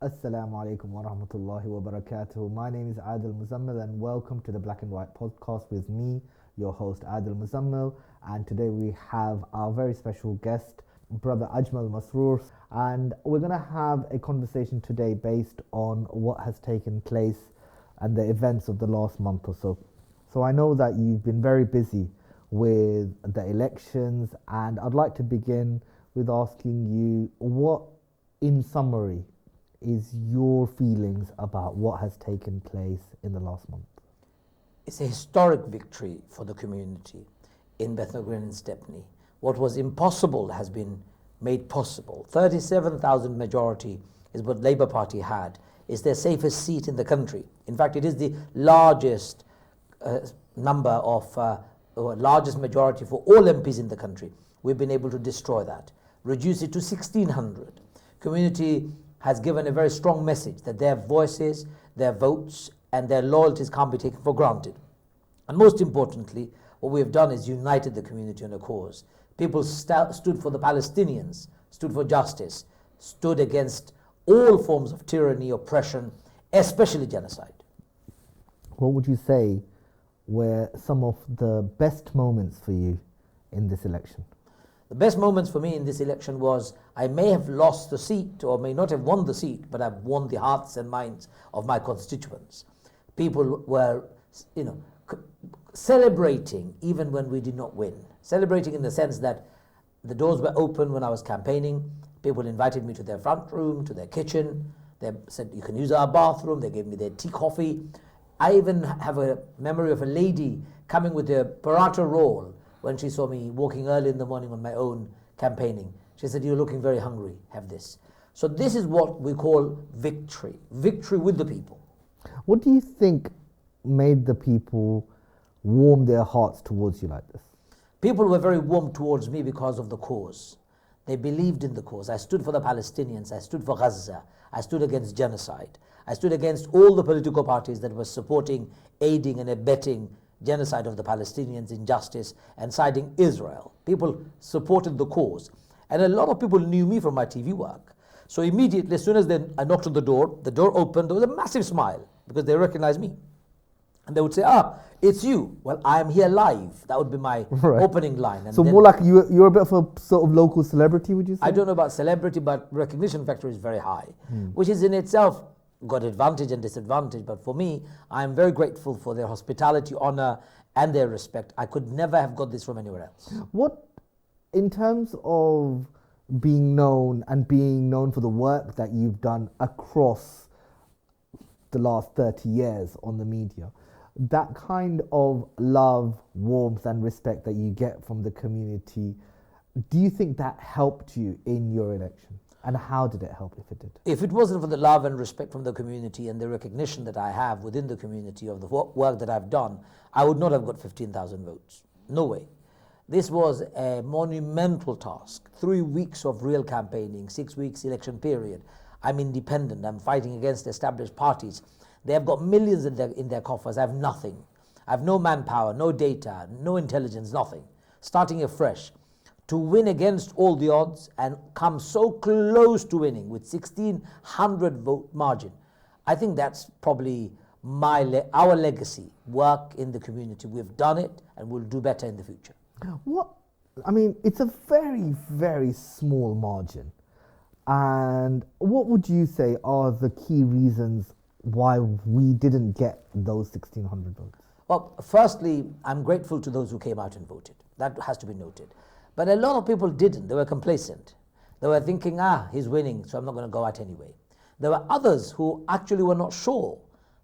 Assalamu alaikum wa rahmatullahi wa barakatuh. My name is Adil Muzammil and welcome to the Black and White podcast with me, your host Adil Muzammil. And today we have our very special guest, brother Ajmal Masroor. And we're going to have a conversation today based on what has taken place and the events of the last month or so. So I know that you've been very busy with the elections, and I'd like to begin with asking you what, in summary, is your feelings about what has taken place in the last month? It's a historic victory for the community in Bethnal Green and Stepney. What was impossible has been made possible. 37,000 majority is what Labour Party had. It's their safest seat in the country. In fact, it is the largest largest majority for all MPs in the country. We've been able to destroy that, reduce it to 1,600. Community has given a very strong message that their voices, their votes, and their loyalties can't be taken for granted. And most importantly, what we have done is united the community on a cause. People stood for the Palestinians, stood for justice, stood against all forms of tyranny, oppression, especially genocide. What would you say were some of the best moments for you in this election? The best moments for me in this election was I may have lost the seat or may not have won the seat, but I've won the hearts and minds of my constituents. People were, celebrating even when we did not win. Celebrating in the sense that the doors were open when I was campaigning. People invited me to their front room, to their kitchen. They said, you can use our bathroom. They gave me their tea, coffee. I even have a memory of a lady coming with a paratha roll when she saw me walking early in the morning on my own campaigning. She said, you're looking very hungry, have this. So this is what we call victory. Victory with the people. What do you think made the people warm their hearts towards you like this? People were very warm towards me because of the cause. They believed in the cause. I stood for the Palestinians. I stood for Gaza. I stood against genocide. I stood against all the political parties that were supporting, aiding and abetting genocide of the Palestinians, injustice, and siding Israel. People supported the cause. And a lot of people knew me from my TV work. So immediately, as soon as I knocked on the door opened, there was a massive smile because they recognized me. And they would say, it's you. Well, I am here live. That would be my opening line. And so more like you're a bit of a sort of local celebrity, would you say? I don't know about celebrity, but recognition factor is very high, which is in itself got advantage and disadvantage. But for me, I'm very grateful for their hospitality, honor, and their respect. I could never have got this from anywhere else. What, in terms of being known and being known for the work that you've done across the last 30 years on the media, that kind of love, warmth, and respect that you get from the community, do you think that helped you in your election? And how did it help, if it did? If it wasn't for the love and respect from the community and the recognition that I have within the community of the work that I've done, I would not have got 15,000 votes. No way. This was a monumental task. 3 weeks of real campaigning, 6 weeks election period. I'm independent. I'm fighting against established parties. They have got millions in their coffers. I have nothing. I have no manpower, no data, no intelligence, nothing. Starting afresh. To win against all the odds and come so close to winning with 1,600 vote margin, I think that's probably our legacy, work in the community. We've done it and we'll do better in the future. It's a very, very small margin. And what would you say are the key reasons why we didn't get those 1,600 votes? Well, firstly, I'm grateful to those who came out and voted. That has to be noted. But a lot of people didn't. They were complacent. They were thinking, he's winning, so I'm not going to go out anyway. There were others who actually were not sure.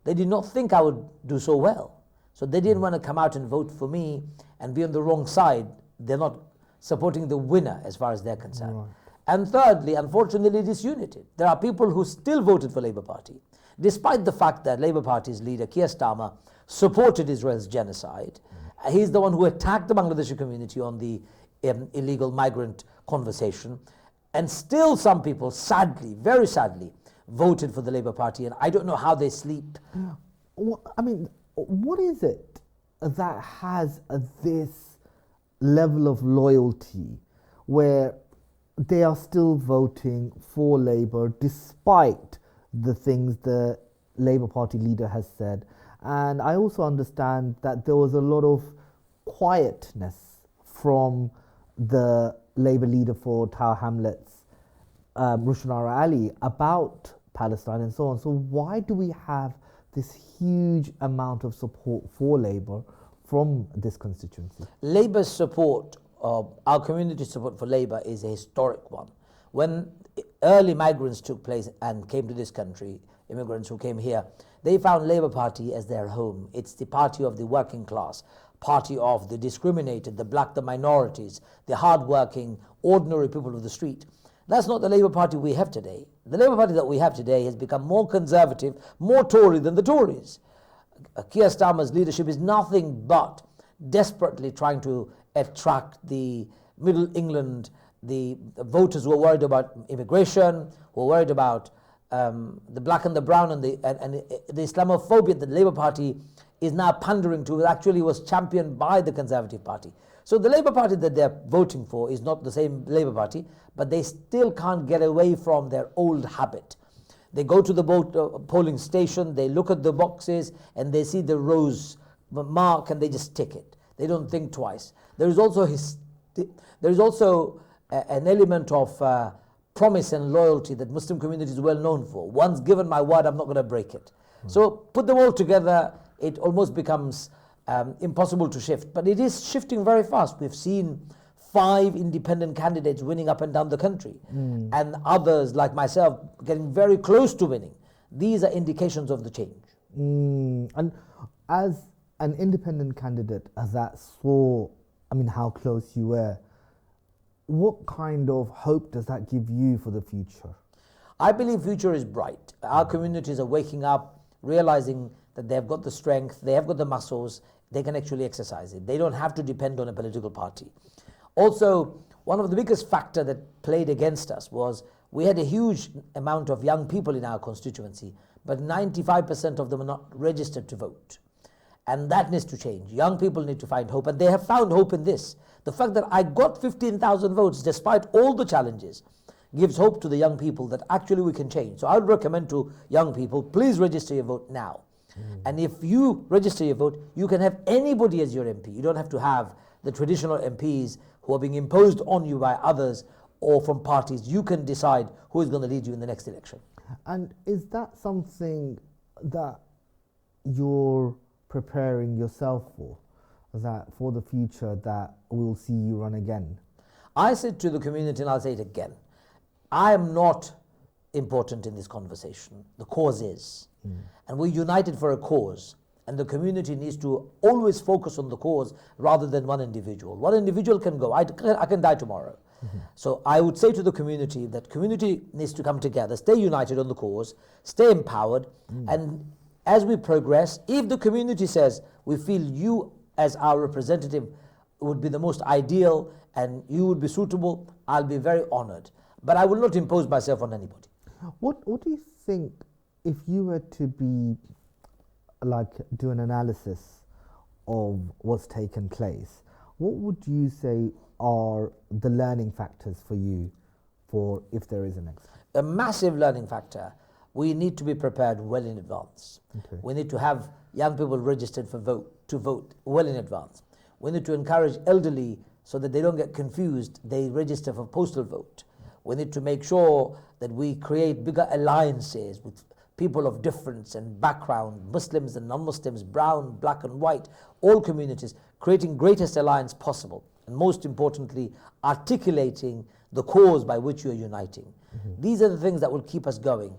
They did not think I would do so well. So they didn't want to come out and vote for me and be on the wrong side. They're not supporting the winner as far as they're concerned. Right. And thirdly, unfortunately, disunited. There are people who still voted for Labour Party, despite the fact that Labour Party's leader, Keir Starmer, supported Israel's genocide. He's the one who attacked the Bangladeshi community on the illegal migrant conversation. And still some people, sadly, very sadly, voted for the Labour Party. And I don't know how they sleep. What is it that has this level of loyalty where they are still voting for Labour despite the things the Labour Party leader has said. And I also understand that there was a lot of quietness from the Labour leader for Tower Hamlets, Rushanara Ali, about Palestine and so on. So why do we have this huge amount of support for Labour from this constituency? Labour's support, our community support for Labour is a historic one. When early migrants took place and came to this country, immigrants who came here, they found Labour Party as their home. It's the party of the working class, party of the discriminated, the black, the minorities, the hard-working, ordinary people of the street. That's not the Labour Party we have today. The Labour Party that we have today has become more conservative, more Tory than the Tories. Keir Starmer's leadership is nothing but desperately trying to attract the Middle England, the voters who are worried about immigration, who are worried about the black and the brown, and the Islamophobia that the Labour Party is now pandering to, actually was championed by the Conservative Party. So the Labour Party that they're voting for is not the same Labour Party, but they still can't get away from their old habit. They go to the polling station, they look at the boxes, and they see the rose mark, and they just tick it. They don't think twice. There is also an element of promise and loyalty that Muslim community is well known for. Once given my word, I'm not going to break it. So put them all together, it almost becomes impossible to shift. But it is shifting very fast. We've seen 5 independent candidates winning up and down the country, and others like myself getting very close to winning. These are indications of the change. And as an independent candidate, as that saw, how close you were, what kind of hope does that give you for the future? I believe future is bright. Our communities are waking up, realizing that they've got the strength, they have got the muscles, they can actually exercise it. They don't have to depend on a political party. Also, one of the biggest factors that played against us was we had a huge amount of young people in our constituency, but 95% of them are not registered to vote. And that needs to change. Young people need to find hope, and they have found hope in this. The fact that I got 15,000 votes despite all the challenges gives hope to the young people that actually we can change. So I would recommend to young people, please register your vote now. And if you register your vote, you can have anybody as your MP. You don't have to have the traditional MPs who are being imposed on you by others or from parties. You can decide who is going to lead you in the next election. And is that something that you're preparing yourself for? That for the future that we'll see you run again? I said to the community, and I'll say it again, I am not important in this conversation. The cause is. And we're united for a cause. And the community needs to always focus on the cause rather than one individual. One individual can go. I can die tomorrow. So I would say to the community that community needs to come together, stay united on the cause, stay empowered, and as we progress, if the community says, we feel you as our representative would be the most ideal and you would be suitable, I'll be very honored. But I will not impose myself on anybody. What do you think, if you were to be do an analysis of what's taken place, what would you say are the learning factors for you for if there is an exit? A massive learning factor. We need to be prepared well in advance. Okay. We need to have young people registered to vote well in advance. We need to encourage elderly so that they don't get confused, they register for postal vote. We need to make sure that we create bigger alliances with people of difference and background, Muslims and non-Muslims, brown, black and white, all communities, creating greatest alliance possible. And most importantly, articulating the cause by which you are uniting. These are the things that will keep us going.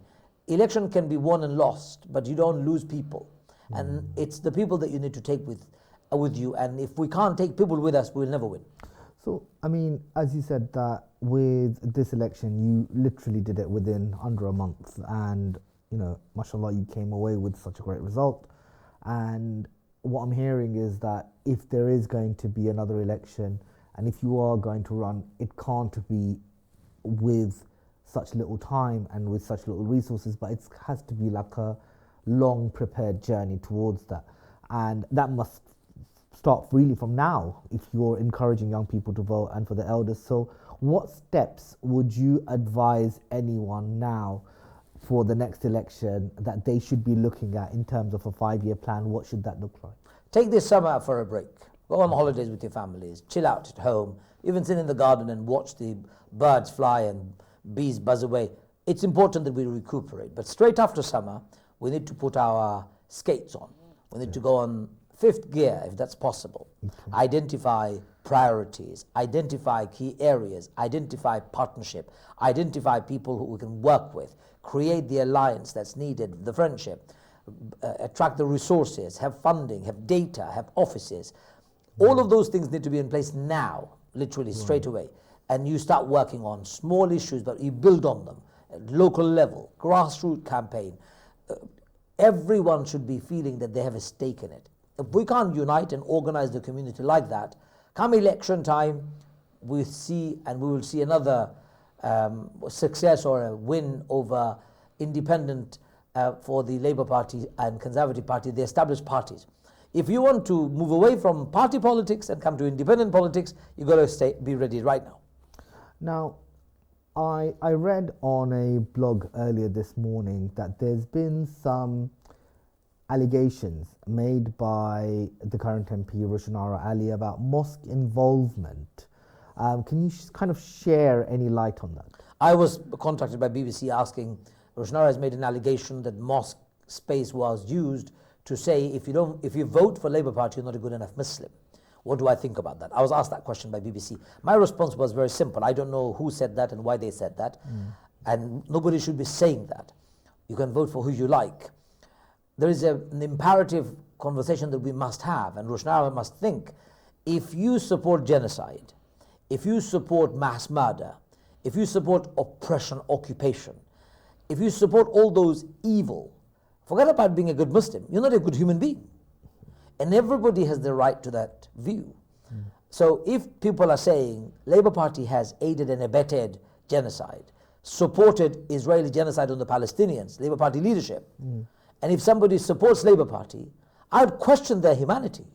Election can be won and lost, but you don't lose people. And it's the people that you need to take with you. And if we can't take people with us, we'll never win. So, as you said that with this election, you literally did it within under a month. And, mashallah, you came away with such a great result. And what I'm hearing is that if there is going to be another election, and if you are going to run, it can't be with such little time and with such little resources, but it has to be like a long prepared journey towards that. And that must start really from now if you're encouraging young people to vote and for the elders. So what steps would you advise anyone now for the next election that they should be looking at in terms of a 5-year plan? What should that look like? Take this summer for a break. Go on holidays with your families. Chill out at home. Even sit in the garden and watch the birds fly and bees buzz away. It's important that we recuperate. But straight after summer, we need to put our skates on. We need to go on 5th gear, if that's possible. Identify priorities, identify key areas, identify partnership, identify people who we can work with, create the alliance that's needed, the friendship, attract the resources, have funding, have data, have offices. All of those things need to be in place now, literally straight away. And you start working on small issues, but you build on them at local level, grassroots campaign. Everyone should be feeling that they have a stake in it. If we can't unite and organize the community like that, come election time, we will see another success or a win over independent for the Labour Party and Conservative Party, the established parties. If you want to move away from party politics and come to independent politics, you've got to be ready right now. Now, I read on a blog earlier this morning that there's been some allegations made by the current MP Rushanara Ali about mosque involvement. Can you kind of share any light on that? I was contacted by BBC asking, Rushanara has made an allegation that mosque space was used to say if you vote for Labour Party, you're not a good enough Muslim. What do I think about that? I was asked that question by BBC. My response was very simple. I don't know who said that and why they said that. And nobody should be saying that. You can vote for who you like. There is an imperative conversation that we must have, and Rushanara must think, if you support genocide, if you support mass murder, if you support oppression, occupation, if you support all those evil, forget about being a good Muslim, you're not a good human being. And everybody has the right to that view. So if people are saying Labour Party has aided and abetted genocide, supported Israeli genocide on the Palestinians, Labour Party leadership, and if somebody supports Labour Party, I would question their humanity.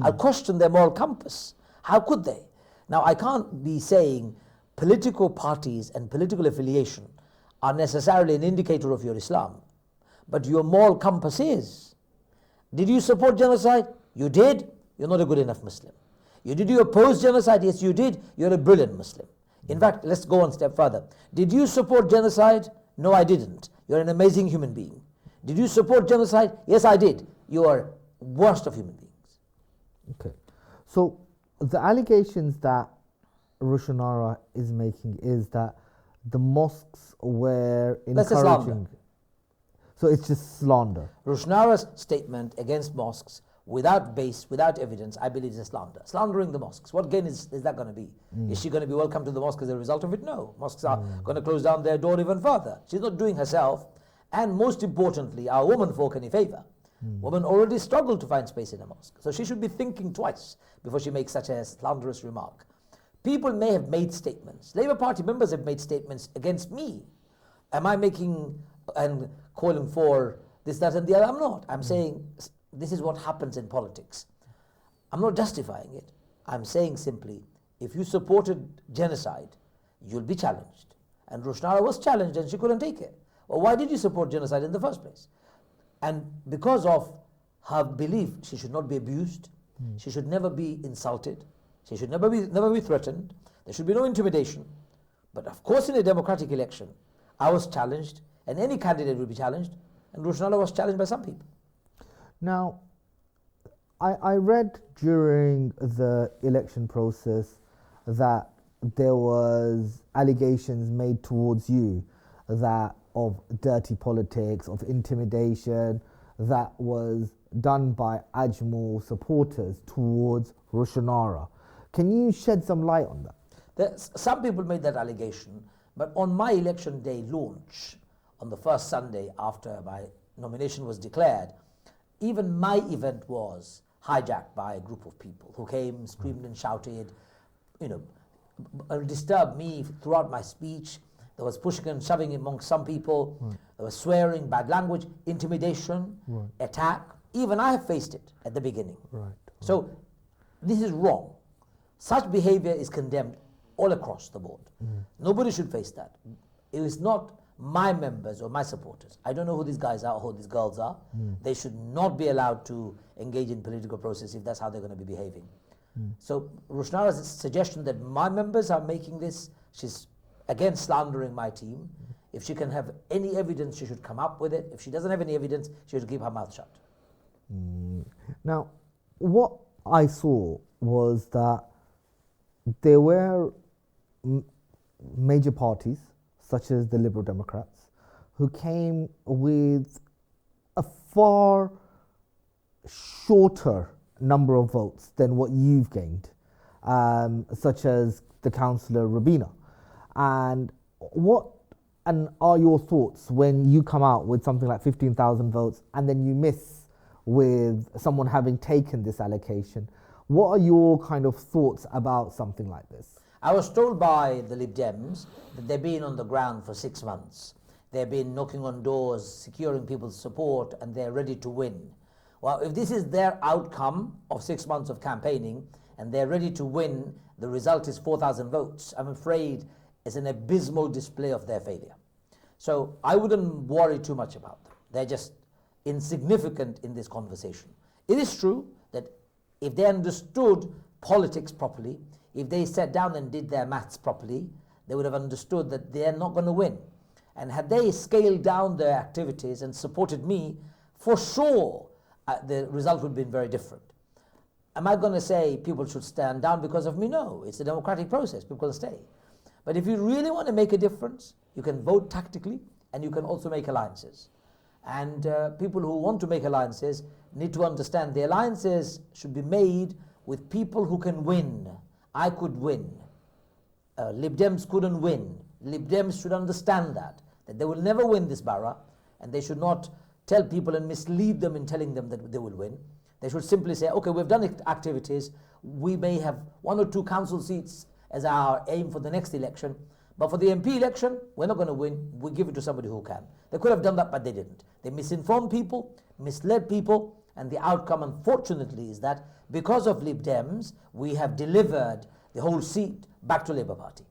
I'd question their moral compass. How could they? Now, I can't be saying political parties and political affiliation are necessarily an indicator of your Islam, but your moral compass is. Did you support genocide? You did. You're not a good enough Muslim. Did you oppose genocide? Yes, you did. You're a brilliant Muslim. In fact, let's go one step further. Did you support genocide? No, I didn't. You're an amazing human being. Did you support genocide? Yes, I did. You are worst of human beings. Okay. So the allegations that Rushanara is making is that the mosques were encouraging. So it's just slander. Rushanara's statement against mosques without base, without evidence, I believe is a slander. Slandering the mosques. What gain is that going to be? Is she going to be welcome to the mosque as a result of it? No. Mosques are going to close down their door even further. She's not doing herself, and most importantly, our women folk any favour. Women already struggle to find space in a mosque. So she should be thinking twice before she makes such a slanderous remark. People may have made statements. Labour Party members have made statements against me. Am I making and calling for this, that and the other? I'm not. I'm saying this is what happens in politics. I'm not justifying it. I'm saying simply, if you supported genocide, you'll be challenged. And Rushanara was challenged and she couldn't take it. Well, why did you support genocide in the first place? And because of her belief, she should not be abused, she should never be insulted, she should never be threatened, there should be no intimidation. But of course in a democratic election, I was challenged, and any candidate will be challenged, and Rushanara was challenged by some people. Now, I read during the election process that there was allegations made towards you that of dirty politics, of intimidation, that was done by Ajmal supporters towards Rushanara. Can you shed some light on that? Some people made that allegation, but on my election day launch, on the first Sunday after my nomination was declared, even my event was hijacked by a group of people who came, screamed and shouted, disturbed me throughout my speech. There was pushing and shoving among some people. There was swearing, bad language, intimidation, attack. Even I have faced it at the beginning. So this is wrong. Such behavior is condemned all across the board. Nobody should face that. It is not my members or my supporters, I don't know who these guys are or who these girls are, they should not be allowed to engage in political process if that's how they're going to be behaving. So Rushanara's suggestion that my members are making this, she's again slandering my team. If she can have any evidence, she should come up with it. If she doesn't have any evidence, she should keep her mouth shut. Now, what I saw was that there were major parties, such as the Liberal Democrats, who came with a far shorter number of votes than what you've gained, such as the councillor Rabina. And what are your thoughts when you come out with something like 15,000 votes and then you miss with someone having taken this allocation? What are your kind of thoughts about something like this? I was told by the Lib Dems that they've been on the ground for 6 months. They've been knocking on doors, securing people's support, and they're ready to win. Well, if this is their outcome of 6 months of campaigning and they're ready to win, the result is 4,000 votes. I'm afraid it's an abysmal display of their failure. So I wouldn't worry too much about them. They're just insignificant in this conversation. It is true that if they understood politics properly, if they sat down and did their maths properly, they would have understood that they're not going to win. And had they scaled down their activities and supported me, for sure the result would have been very different. Am I going to say people should stand down because of me? No, it's a democratic process. People can stay. But if you really want to make a difference, you can vote tactically and you can also make alliances. And people who want to make alliances need to understand the alliances should be made with people who can win. I could win. Lib Dems couldn't win. Lib Dems should understand that they will never win this borough, and they should not tell people and mislead them in telling them that they will win. They should simply say, okay, we've done activities, we may have 1 or 2 council seats as our aim for the next election, but for the MP election, we're not going to win, we give it to somebody who can. They could have done that, but they didn't. They misinformed people, misled people, and the outcome, unfortunately, is that because of Lib Dems, we have delivered the whole seat back to Labour Party.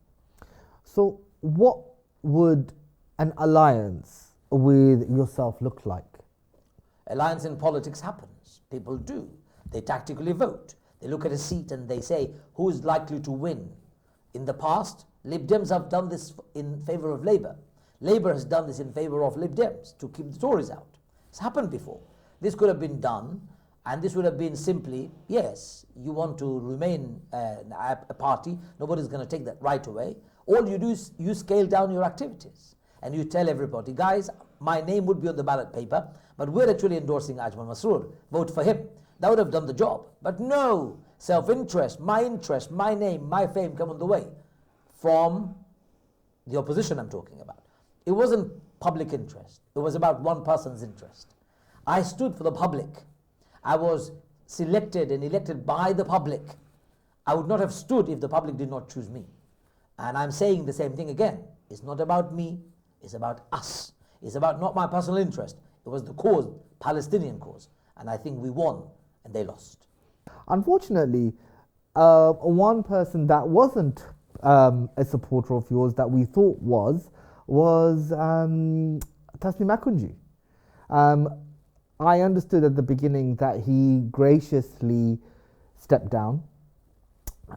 So what would an alliance with yourself look like? Alliance in politics happens. People do. They tactically vote. They look at a seat and they say, who is likely to win? In the past, Lib Dems have done this in favour of Labour. Labour has done this in favour of Lib Dems to keep the Tories out. It's happened before. This could have been done, and this would have been simply, yes, you want to remain a party, nobody's going to take that right away. All you do is you scale down your activities and you tell everybody, guys, my name would be on the ballot paper, but we're actually endorsing Ajmal Masroor. Vote for him. That would have done the job. But no, self-interest, my name, my fame come on the way from the opposition I'm talking about. It wasn't public interest. It was about one person's interest. I stood for the public. I was selected and elected by the public. I would not have stood if the public did not choose me. And I'm saying the same thing again. It's not about me, it's about us. It's about not my personal interest. It was the cause, Palestinian cause. And I think we won and they lost. Unfortunately, one person that wasn't a supporter of yours that we thought was Tasneem Akunjee. I understood at the beginning that he graciously stepped down,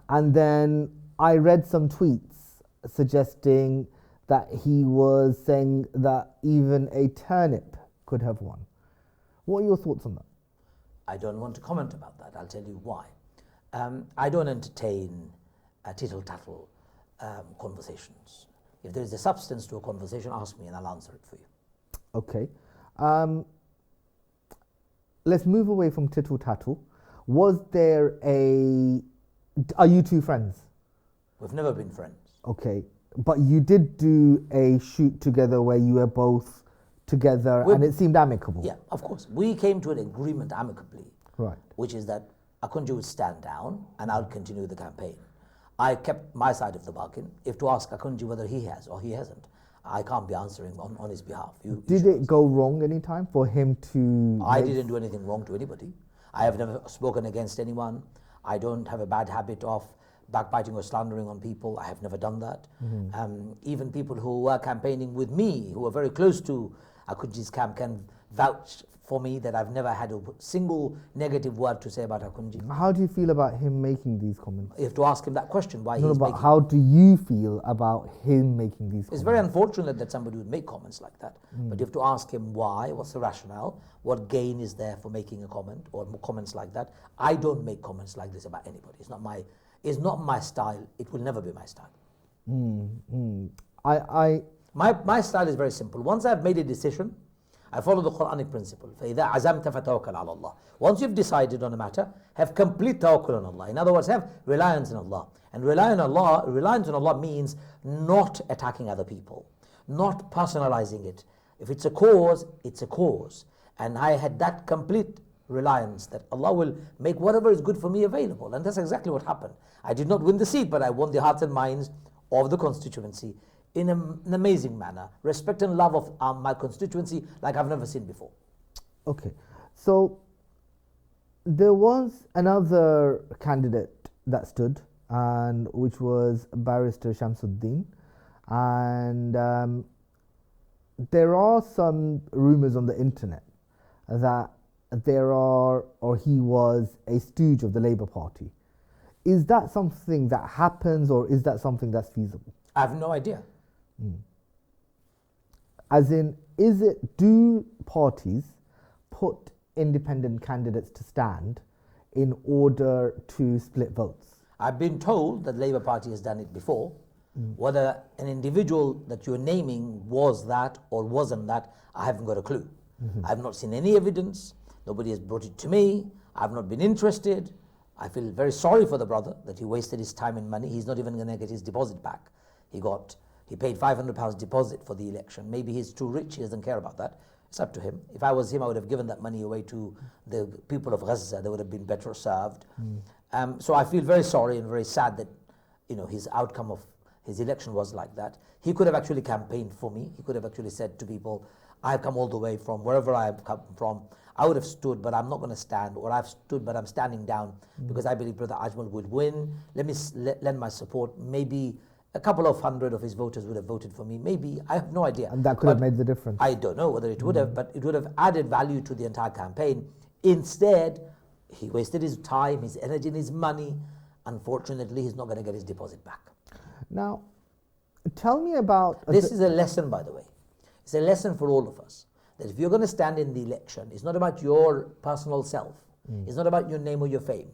and then I read some tweets suggesting that he was saying that even a turnip could have won. What are your thoughts on that? I don't want to comment about that. I'll tell you why. I don't entertain tittle-tattle conversations. If there is a substance to a conversation, ask me and I'll answer it for you. Okay. Let's move away from tittle-tattle. Was there are you two friends? We've never been friends. Okay. But you did do a shoot together where you were both together and it seemed amicable. Yeah, of course. We came to an agreement amicably. Right. Which is that Akunjee would stand down and I'll continue the campaign. I kept my side of the bargain. If to ask Akunjee whether he has or he hasn't, I can't be answering on his behalf. Did it go wrong any time for him to... I didn't do anything wrong to anybody. I have never spoken against anyone. I don't have a bad habit of backbiting or slandering on people. I have never done that. Even people who were campaigning with me, who were very close to Akunjee's camp, can vouch for me that I've never had a single negative word to say about Akunjee. How do you feel about him making these comments? You have to ask him that question, why No, he's but making. how do you feel about him making these It's comments? very unfortunate that somebody would make comments like that. But you have to ask him why, what's the rationale, what gain is there for making a comment or comments like that. I don't make comments like this about anybody. It's not my style. It will never be my style. My style is very simple. Once I've made a decision, I follow the Quranic principle. فَإِذَا عَزَمْتَ فَتَوَكَّلْ عَلَى اللَّهِ. Once you've decided on a matter, have complete tawakkul on Allah. In other words, have reliance on Allah. And reliance on Allah means not attacking other people, not personalizing it. If it's a cause, it's a cause. And I had that complete reliance that Allah will make whatever is good for me available. And that's exactly what happened. I did not win the seat, but I won the hearts and minds of the constituency in an amazing manner. Respect and love of my constituency like I've never seen before. Okay, so there was another candidate that stood, and which was Barrister Shamsuddin, and there are some rumors on the internet that he was a stooge of the Labour Party. Is that something that happens, or is that something that's feasible? I have no idea. As in, do parties put independent candidates to stand in order to split votes? I've been told that Labour Party has done it before. Whether an individual that you're naming was that or wasn't that, I haven't got a clue. I've not seen any evidence. Nobody has brought it to me. I've not been interested. I feel very sorry for the brother that he wasted his time and money. He's not even going to get his deposit back. He paid £500 deposit for the election. Maybe he's too rich, he doesn't care about that. It's up to him. If I was him, I would have given that money away to the people of Gaza. They would have been better served. So I feel very sorry and very sad that his outcome of his election was like that. He could have actually campaigned for me. He could have actually said to people, I've come all the way from wherever I have come from. I would have stood, but I'm not going to stand, or I've stood, but I'm standing down because I believe Brother Ajmal would win. Let me lend my support. Maybe a couple of hundred of his voters would have voted for me. Maybe, I have no idea. And that could have made the difference. I don't know whether it would have, but it would have added value to the entire campaign. Instead, he wasted his time, his energy, and his money. Unfortunately, he's not going to get his deposit back. Now, tell me about... This is a lesson, by the way. It's a lesson for all of us. That if you're going to stand in the election, it's not about your personal self. It's not about your name or your fame.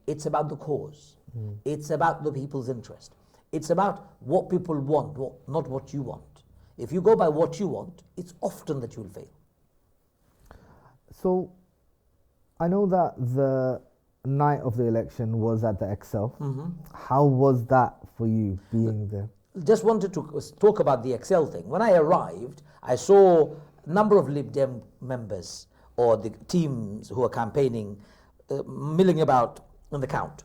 It's about the cause. It's about the people's interest. It's about what people want, not what you want. If you go by what you want, it's often that you'll fail. So, I know that the night of the election was at the Excel. How was that for you, being there? Just wanted to talk about the Excel thing. When I arrived, I saw a number of Lib Dem members or the teams who were campaigning milling about in the count.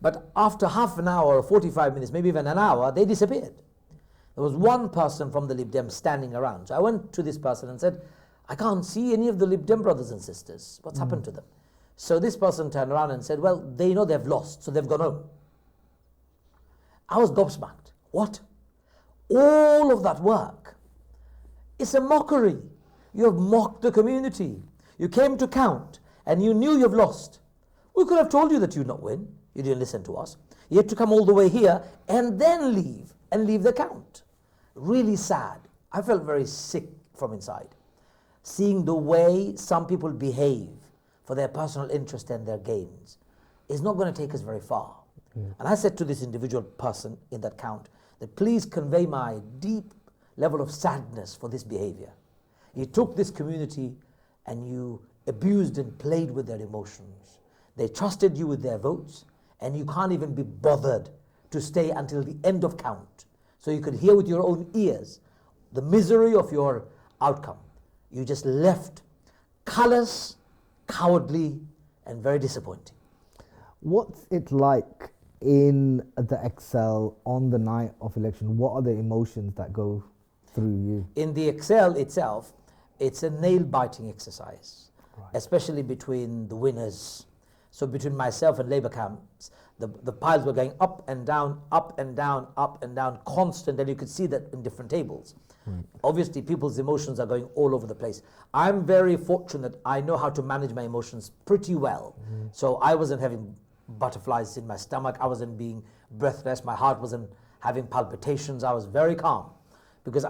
But after half an hour or 45 minutes, maybe even an hour, they disappeared. There was one person from the Lib Dem standing around. So I went to this person and said, I can't see any of the Lib Dem brothers and sisters. What's happened to them? So this person turned around and said, well, they know they've lost, so they've gone home. I was gobsmacked. What? All of that work. It's a mockery. You have mocked the community. You came to count and you knew you've lost. We could have told you that you'd not win. You didn't listen to us. You had to come all the way here and then leave the count. Really sad. I felt very sick from inside. Seeing the way some people behave for their personal interest and their gains is not going to take us very far. And I said to this individual person in that count that please convey my deep level of sadness for this behavior. You took this community and you abused and played with their emotions. They trusted you with their votes, and you can't even be bothered to stay until the end of count so you could hear with your own ears the misery of your outcome. You just left callous, cowardly, and very disappointing. What's it like in the Excel on the night of election? What are the emotions that go through you? In the Excel itself, it's a nail-biting exercise, especially between the winners. So between myself and Labour camps, The piles were going up and down, up and down, up and down, constant, and you could see that in different tables. Obviously, people's emotions are going all over the place. I'm very fortunate. I know how to manage my emotions pretty well. So I wasn't having butterflies in my stomach. I wasn't being breathless. My heart wasn't having palpitations. I was very calm. Because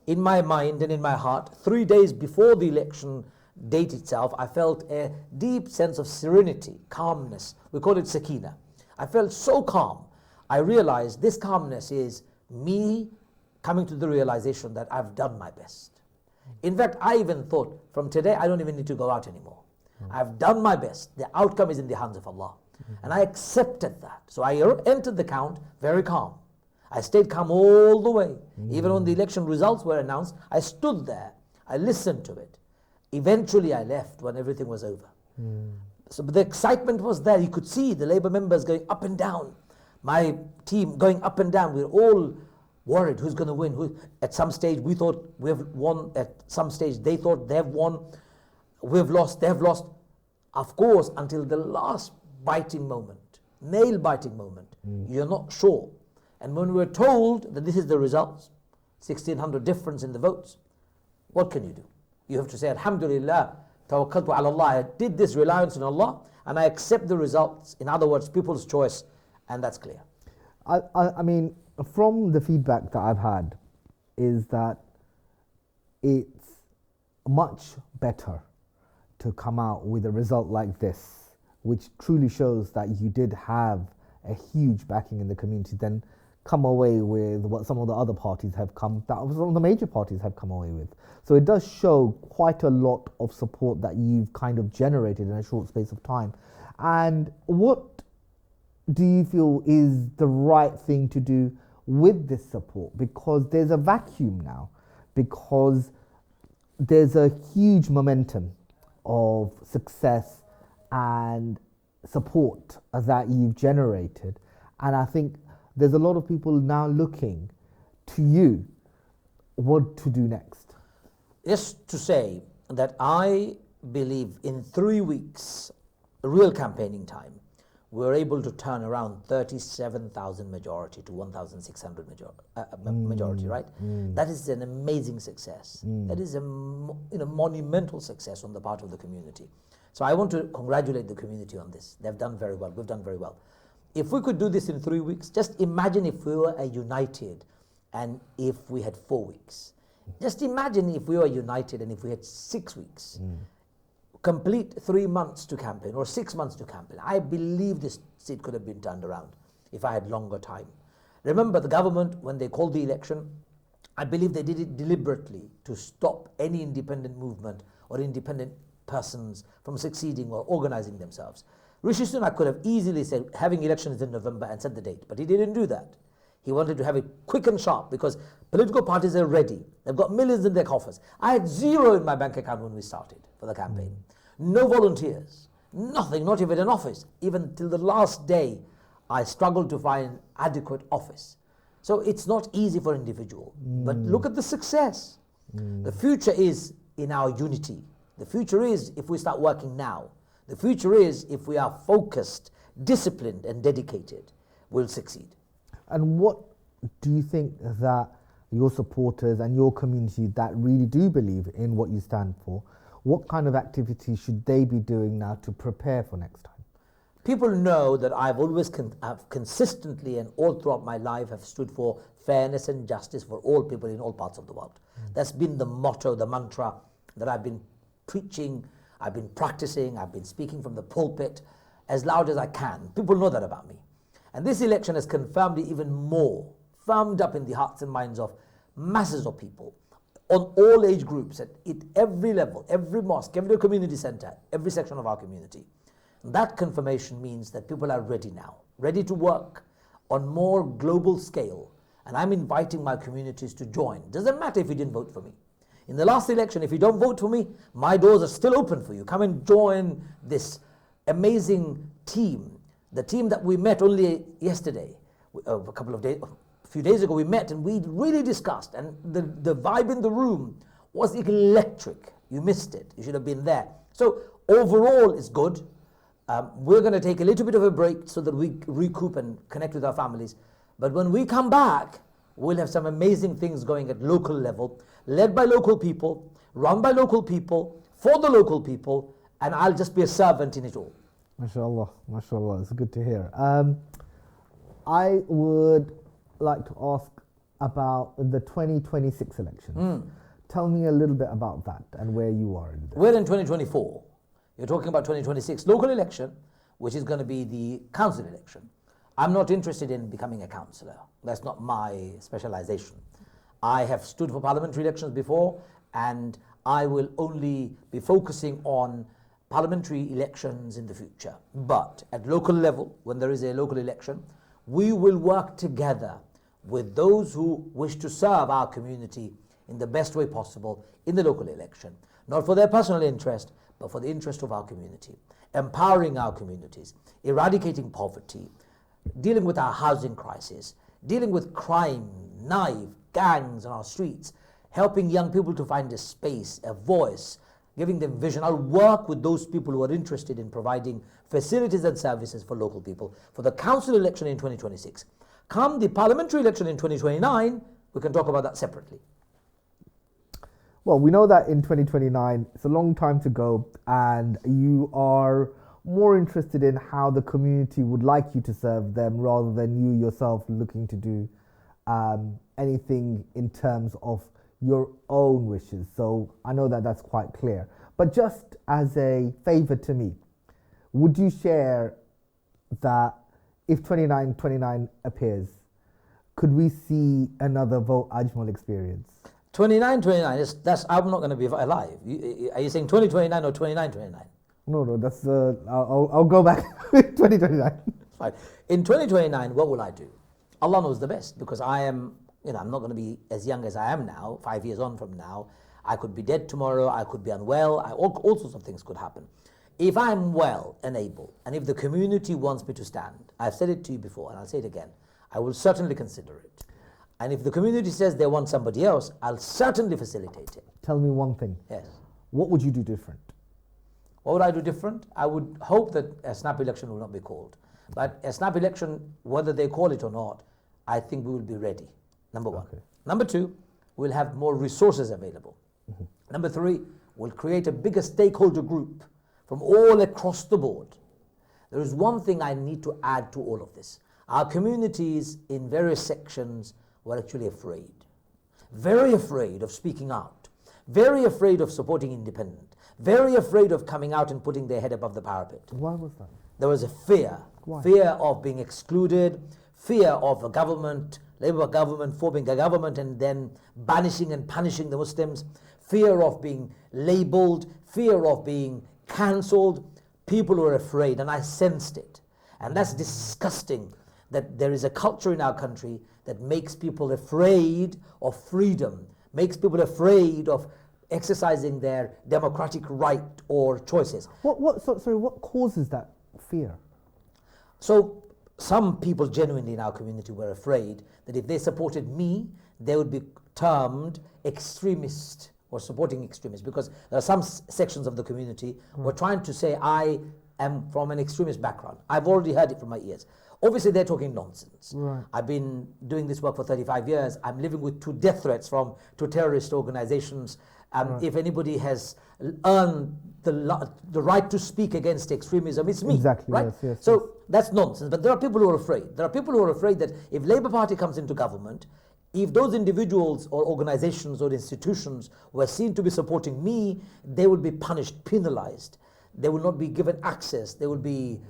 in my mind and in my heart, 3 days before the election date itself, I felt a deep sense of serenity, calmness. We call it sakina. I felt so calm. I realized this calmness is me coming to the realization that I've done my best. In fact, I even thought, from today, I don't even need to go out anymore. I've done my best. The outcome is in the hands of Allah. And I accepted that. So I entered the count very calm. I stayed calm all the way. Even when the election results were announced, I stood there. I listened to it. Eventually, I left when everything was over. So the excitement was there. You could see the Labour members going up and down. My team going up and down. We were all worried who's going to win. At some stage, we thought we've won. At some stage, they thought they've won. We've lost, they've lost. Of course, until the last biting moment, nail-biting moment, you're not sure. And when we were told that this is the results, 1,600 difference in the votes, what can you do? You have to say, Alhamdulillah, tawakkaltu ala Allah. I did this reliance on Allah, and I accept the results. In other words, people's choice, and that's clear. I mean, from the feedback that I've had, is that it's much better to come out with a result like this, which truly shows that you did have a huge backing in the community, than come away with what some of the other parties have some of the major parties have come away with. So it does show quite a lot of support that you've kind of generated in a short space of time. And what do you feel is the right thing to do with this support? Because there's a vacuum now, because there's a huge momentum of success and support that you've generated. And I think there's a lot of people now looking to you what to do next. Just to say that I believe in 3 weeks, real campaigning time, we were able to turn around 37,000 majority to 1,600 majority, right? That is an amazing success. That is a monumental success on the part of the community. So I want to congratulate the community on this. They've done very well. We've done very well. If we could do this in 3 weeks, just imagine if we were united and if we had 4 weeks. Just imagine if we were united and if we had 6 weeks. Complete 3 months to campaign or 6 months to campaign. I believe this seat could have been turned around if I had longer time. Remember, the government, when they called the election, I believe they did it deliberately to stop any independent movement or independent persons from succeeding or organizing themselves. Rishi Sunak could have easily said having elections in November and set the date, but he didn't do that. He wanted to have it quick and sharp because political parties are ready. They've got millions in their coffers. I had 0 in my bank account when we started for the campaign. No volunteers, nothing, not even an office. Even till the last day, I struggled to find adequate office. So it's not easy for individual. But look at the success. The future is in our unity. The future is if we start working now. The future is if we are focused, disciplined and dedicated, we'll succeed. And what do you think that your supporters and your community that really do believe in what you stand for, what kind of activities should they be doing now to prepare for next time? People know that I've always consistently and all throughout my life have stood for fairness and justice for all people in all parts of the world. That's been the motto, the mantra that I've been preaching, I've been practicing, I've been speaking from the pulpit as loud as I can. People know that about me. And this election has confirmed it even more, firmed up in the hearts and minds of masses of people on all age groups, at every level, every mosque, every community center, every section of our community. That confirmation means that people are ready now, ready to work on more global scale. And I'm inviting my communities to join. Doesn't matter if you didn't vote for me. In the last election, if you don't vote for me, my doors are still open for you. Come and join this amazing team. The team that we met only yesterday, a few days ago we met and we really discussed, and the vibe in the room was electric. You missed it. You should have been there. So overall it's good. We're going to take a little bit of a break so that we recoup and connect with our families. But when we come back, we'll have some amazing things going at local level, led by local people, run by local people, for the local people, and I'll just be a servant in it all. MashaAllah, MashaAllah, it's good to hear. I would like to ask about the 2026 elections. Tell me a little bit about that and where you are in this. We're in 2024. You're talking about 2026 local election, which is going to be the council election. I'm not interested in becoming a councillor. That's not my specialization. I have stood for parliamentary elections before, and I will only be focusing on parliamentary elections in the future. But at local level, when there is a local election, we will work together with those who wish to serve our community in the best way possible in the local election, not for their personal interest, but for the interest of our community, empowering our communities, eradicating poverty, dealing with our housing crisis, dealing with crime, knife, gangs on our streets, helping young people to find a space, a voice, giving them vision. I'll work with those people who are interested in providing facilities and services for local people for the council election in 2026. Come the parliamentary election in 2029, we can talk about that separately. Well, we know that in 2029, it's a long time to go, and you are more interested in how the community would like you to serve them rather than you yourself looking to do anything in terms of your own wishes. So I know that that's quite clear. But just as a favor to me, would you share that if 2929 appears, could we see another Vote Ajmal experience? 2929, I'm not going to be alive. Are you saying 2029 or 2929? No, that's I'll go back 2029. Fine. In 2029, what will I do? Allah knows the best, because I am, I'm not going to be as young as I am now, 5 years on from now. I could be dead tomorrow, I could be unwell, all sorts of things could happen. If I'm well and able, and if the community wants me to stand, I've said it to you before and I'll say it again, I will certainly consider it. And if the community says they want somebody else, I'll certainly facilitate it. Tell me one thing. Yes. What would you do different? What would I do different? I would hope that a snap election will not be called. But a snap election, whether they call it or not, I think we will be ready, number one. Okay. Number two, we'll have more resources available. Number three, we'll create a bigger stakeholder group from all across the board. There is one thing I need to add to all of this. Our communities in various sections were actually afraid. Very afraid of speaking out. Very afraid of supporting independent. Very afraid of coming out and putting their head above the parapet. Why was that? There was a fear. Why? Fear of being excluded, fear of a government, Labour government forming a government and then banishing and punishing the Muslims, fear of being labelled, fear of being cancelled. People were afraid, and I sensed it. And that's disgusting, that there is a culture in our country that makes people afraid of freedom, makes people afraid of exercising their democratic right or choices. What causes that fear? So some people genuinely in our community were afraid that if they supported me, they would be termed extremist or supporting extremists, because there are some sections of the community who are trying to say I am from an extremist background. I've already heard it from my ears. Obviously, they're talking nonsense. Right. I've been doing this work for 35 years. I'm living with 2 death threats from 2 terrorist organizations. Right. If anybody has earned the right to speak against extremism, it's me. Exactly, right? yes, So that's nonsense. But there are people who are afraid. There are people who are afraid that if Labour Party comes into government, if those individuals or organizations or institutions were seen to be supporting me, they will be punished, penalized. They will not be given access. They will be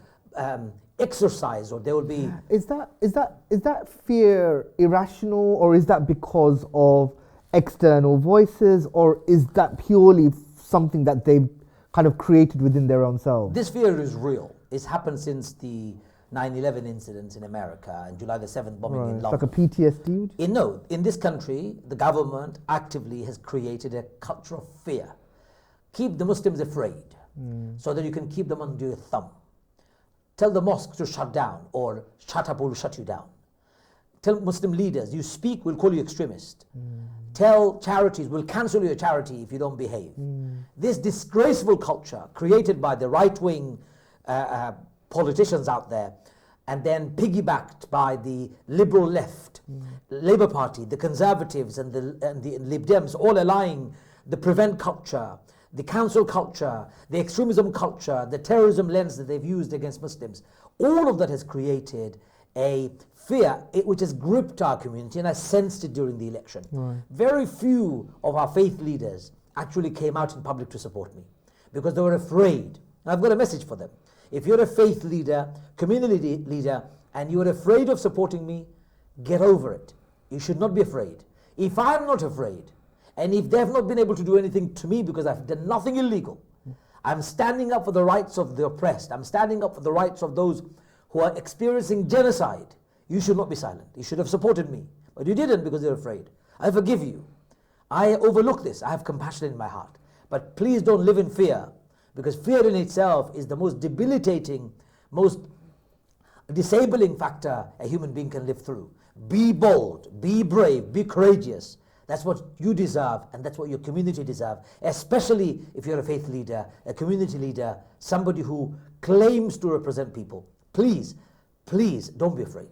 exercised, or they will be... Is that fear irrational, or is that because of external voices, or is that purely something that they've kind of created within their own selves? This fear is real. It's happened since the 9/11 incidents in America and July the 7th bombing in London. It's like a PTSD? In this country, the government actively has created a culture of fear. Keep the Muslims afraid so that you can keep them under your thumb. Tell the mosques to shut down, or shut up or we'll shut you down. Tell Muslim leaders, you speak, we'll call you extremist. Tell charities, we'll cancel your charity if you don't behave. This disgraceful culture created by the right-wing politicians out there, and then piggybacked by the liberal left, Labour Party, the Conservatives and the Lib Dems, all allying the prevent culture, the council culture, the extremism culture, the terrorism lens that they've used against Muslims. All of that has created a fear which has gripped our community, and I sensed it during the election. Right. Very few of our faith leaders actually came out in public to support me because they were afraid. And I've got a message for them. If you're a faith leader, community leader, and you're afraid of supporting me, get over it. You should not be afraid. If I'm not afraid, and if they've not been able to do anything to me because I've done nothing illegal, I'm standing up for the rights of the oppressed. I'm standing up for the rights of those who are experiencing genocide. You should not be silent. You should have supported me. But you didn't because you're afraid. I forgive you. I overlook this. I have compassion in my heart. But please don't live in fear, because fear in itself is the most debilitating, most disabling factor a human being can live through. Be bold, be brave, be courageous. That's what you deserve, and that's what your community deserves, especially if you're a faith leader, a community leader, somebody who claims to represent people. Please, please don't be afraid.